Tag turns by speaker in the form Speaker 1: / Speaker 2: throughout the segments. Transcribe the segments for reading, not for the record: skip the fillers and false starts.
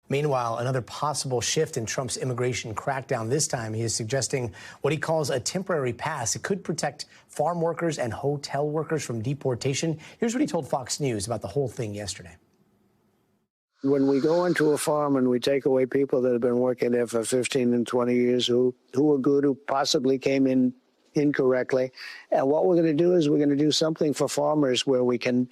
Speaker 1: Meanwhile, another possible shift in Trump's immigration crackdown. This time, he is suggesting what he calls a temporary pass. It could protect farm workers and hotel workers from deportation. Here's what he told Fox News about the whole thing yesterday.
Speaker 2: When we go into a farm and we take away people that have been working there for 15 and 20 years who are good, who possibly came in incorrectly, and what we're going to do is we're going to do something for farmers where we can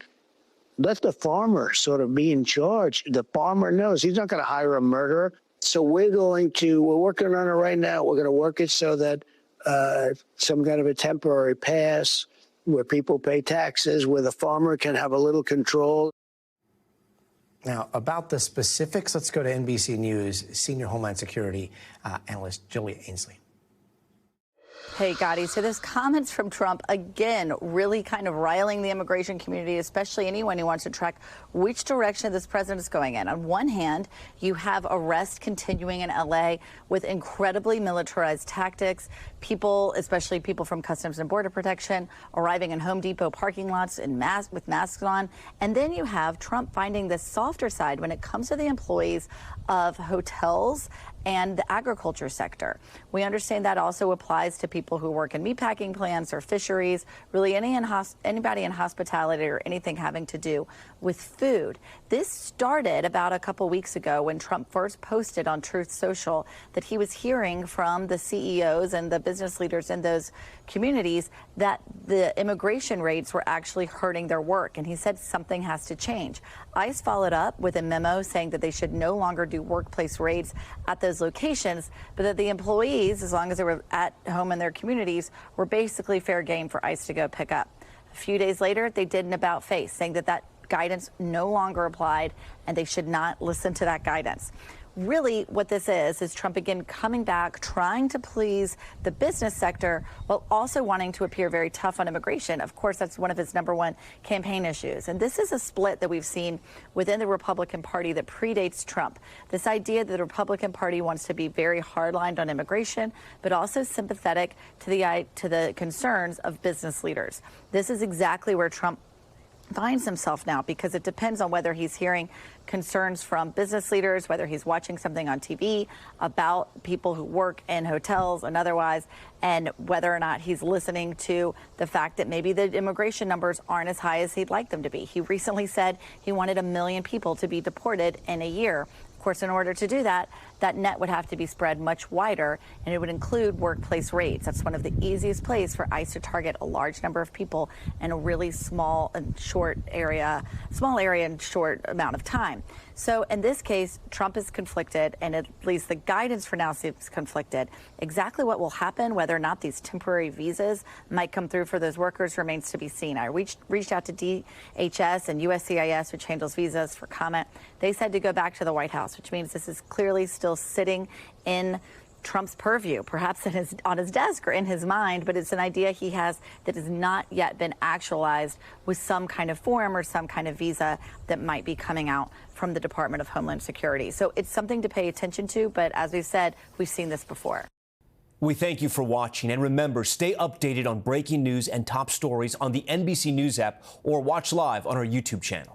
Speaker 2: let the farmer sort of be in charge. The farmer knows he's not going to hire a murderer. So we're working on it right now. We're going to work it so that some kind of a temporary pass where people pay taxes, where the farmer can have a little control.
Speaker 1: Now, about the specifics, let's go to NBC News Senior Homeland Security Analyst Julia Ainsley.
Speaker 3: Hey, Gotti. So there's comments from Trump, again, really kind of riling the immigration community, especially anyone who wants to track which direction this president is going in. On one hand, you have arrests continuing in L.A. with incredibly militarized tactics. People, especially people from Customs and Border Protection, arriving in Home Depot parking lots with masks on. And then you have Trump finding the softer side when it comes to the employees of hotels and the agriculture sector. We understand that also applies to people who work in meatpacking plants or fisheries, really anybody in hospitality or anything having to do with food. This started about a couple weeks ago when Trump first posted on Truth Social that he was hearing from the CEOs and the business leaders in those communities that the immigration raids were actually hurting their work. And he said something has to change. ICE followed up with a memo saying that they should no longer do workplace raids at those locations, but that the employees, as long as they were at home in their communities, were basically fair game for ICE to go pick up. A few days later, they did an about-face, saying that that guidance no longer applied and they should not listen to that guidance. Really, what this is Trump again coming back, trying to please the business sector while also wanting to appear very tough on immigration. Of course, that's one of his #1 campaign issues. And this is a split that we've seen within the Republican Party that predates Trump. This idea that the Republican Party wants to be very hardlined on immigration, but also sympathetic to the concerns of business leaders. This is exactly where Trump finds himself now, because it depends on whether he's hearing concerns from business leaders, whether he's watching something on TV about people who work in hotels and otherwise, and whether or not he's listening to the fact that maybe the immigration numbers aren't as high as he'd like them to be. He recently said he wanted 1 million people to be deported in a year. Of course, in order to do that, that net would have to be spread much wider, and it would include workplace raids. That's one of the easiest places for ICE to target a large number of people in a really small and short area and short amount of time. So in this case, Trump is conflicted, and at least the guidance for now seems conflicted. Exactly what will happen, whether or not these temporary visas might come through for those workers, remains to be seen. I reached out to DHS and USCIS, which handles visas, for comment. They said to go back to the White House, which means this is clearly still sitting in Trump's purview, perhaps on his desk or in his mind, but it's an idea he has that has not yet been actualized with some kind of form or some kind of visa that might be coming out from the Department of Homeland Security. So it's something to pay attention to, but as we've said, we've seen this before.
Speaker 4: We thank you for watching, and remember, stay updated on breaking news and top stories on the NBC News app or watch live on our YouTube channel.